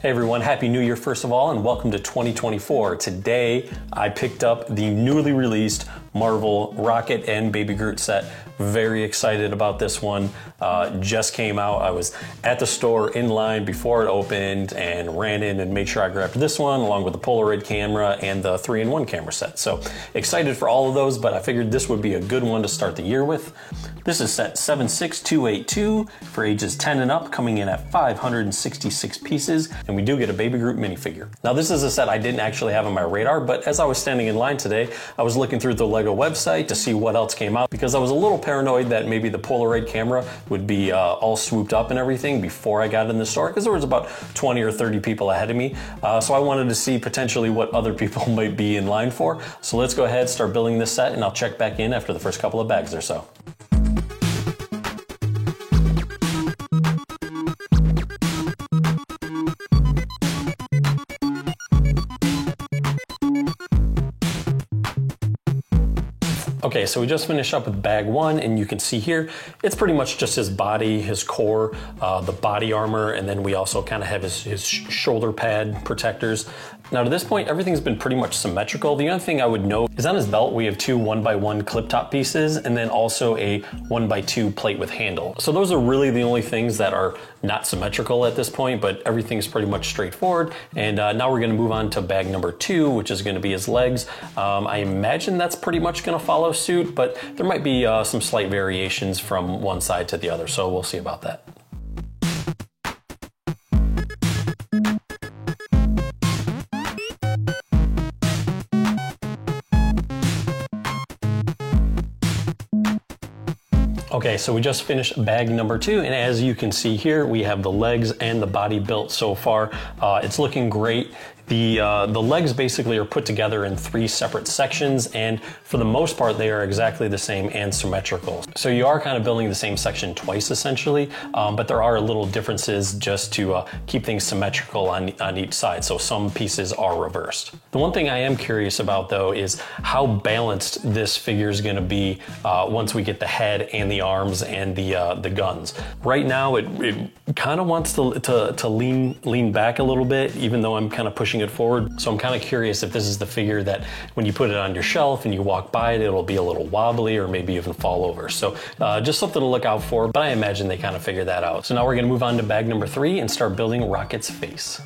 Hey everyone, Happy New Year first of all, and welcome to 2024. Today I picked up the newly released Marvel Rocket and Baby Groot set. Very excited about this one. Just came out. I was at the store in line before it opened and ran in and made sure I grabbed this one along with the Polaroid camera and the 3-in-1 camera set. So excited for all of those, but I figured this would be a good one to start the year with. This is set 76282 for ages 10 and up, coming in at 566 pieces, and we do get a Baby Groot minifigure. Now this is a set I didn't actually have on my radar, but as I was standing in line today, I was looking through the LEGO website to see what else came out because I was a little paranoid that maybe the Polaroid camera would be all swooped up and everything before I got in the store, because there was about 20 or 30 people ahead of me. So I wanted to see potentially what other people might be in line for. So let's go ahead, start building this set, and I'll check back in after the first couple of bags or so. Okay, so we just finished up with bag one, and you can see here, it's pretty much just his body, his core, the body armor, and then we also kind of have his shoulder pad protectors. Now to this point, everything's been pretty much symmetrical. The only thing I would note is on his belt, we have two 1x1 clip top pieces, and then also a 1x2 plate with handle. So those are really the only things that are not symmetrical at this point, but everything's pretty much straightforward. And now we're gonna move on to bag number two, which is gonna be his legs. I imagine that's pretty much gonna follow suit, but there might be some slight variations from one side to the other, so we'll see about that. Okay, so we just finished bag number two, and as you can see here, we have the legs and the body built so far. It's looking great. The legs basically are put together in three separate sections, and for the most part they are exactly the same and symmetrical. So you are kind of building the same section twice essentially, but there are little differences just to keep things symmetrical on each side, so some pieces are reversed. The one thing I am curious about though is how balanced this figure is going to be once we get the head and the arms and the guns. Right now it kind of wants to lean back a little bit, even though I'm kind of pushing it forward. So I'm kind of curious if this is the figure that when you put it on your shelf and you walk by it, it'll be a little wobbly or maybe even fall over. So just something to look out for, but I imagine they kind of figured that out. So now we're going to move on to bag number three and start building Rocket's face.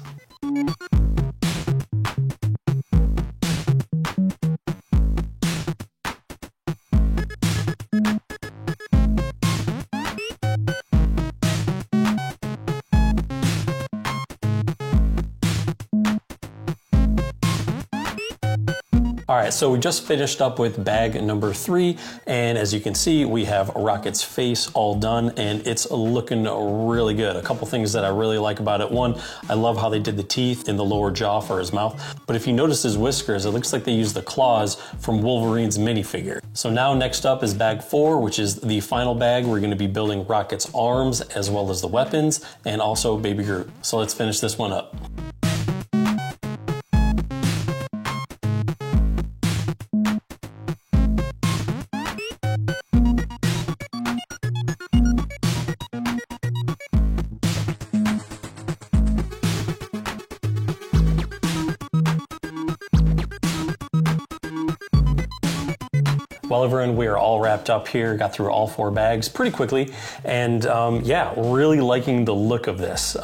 All right, so we just finished up with bag number three, and as you can see, we have Rocket's face all done, and it's looking really good. A couple things that I really like about it. One, I love how they did the teeth in the lower jaw for his mouth, but if you notice his whiskers, it looks like they used the claws from Wolverine's minifigure. So now next up is bag four, which is the final bag. We're gonna be building Rocket's arms as well as the weapons, and also Baby Groot. So let's finish this one up. Well, everyone, we are all wrapped up here, got through all four bags pretty quickly, and yeah, really liking the look of this.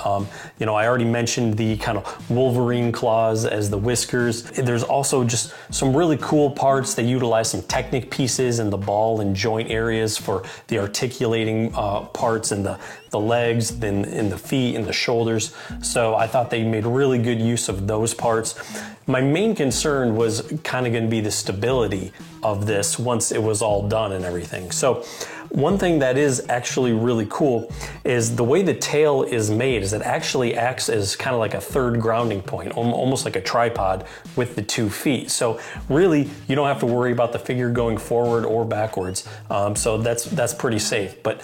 You know, I already mentioned the kind of Wolverine claws as the whiskers. There's also just some really cool parts. They utilize some Technic pieces in the ball and joint areas for the articulating parts and the legs, then in the feet and the shoulders. So I thought they made really good use of those parts. My main concern was kind of going to be the stability of this once it was all done and everything. So one thing that is actually really cool is the way the tail is made is it actually acts as kind of like a third grounding point, almost like a tripod with the 2 feet. So really, you don't have to worry about the figure going forward or backwards. So that's pretty safe. But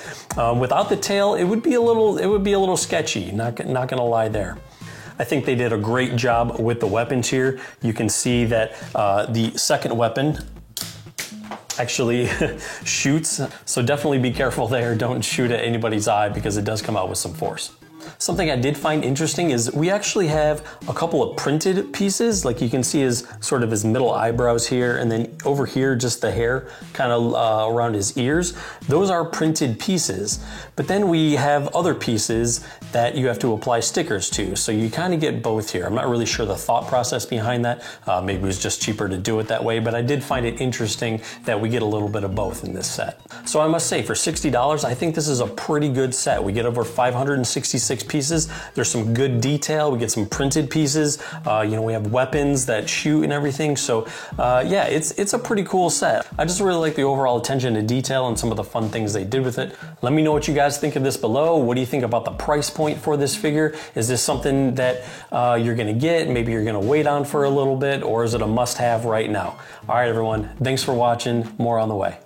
without the tail, it would be a little sketchy. Not gonna lie there. I think they did a great job with the weapons here. You can see that the second weapon actually shoots, so definitely be careful there. Don't shoot at anybody's eye because it does come out with some force. Something I did find interesting is we actually have a couple of printed pieces. Like you can see his sort of his middle eyebrows here, and then over here just the hair kind of around his ears. Those are printed pieces. But then we have other pieces that you have to apply stickers to. So you kind of get both here. I'm not really sure the thought process behind that. Maybe it was just cheaper to do it that way, but I did find it interesting that we get a little bit of both in this set. So I must say, for $60, I think this is a pretty good set. We get over 566 pieces. There's some good detail. We get some printed pieces. You know, we have weapons that shoot and everything. So yeah, it's a pretty cool set. I just really like the overall attention to detail and some of the fun things they did with it. Let me know what you guys think of this below. What do you think about the price point for this figure? Is this something that you're gonna get, maybe you're gonna wait on for a little bit, or is it a must-have right now? All right, everyone, thanks for watching. More on the way.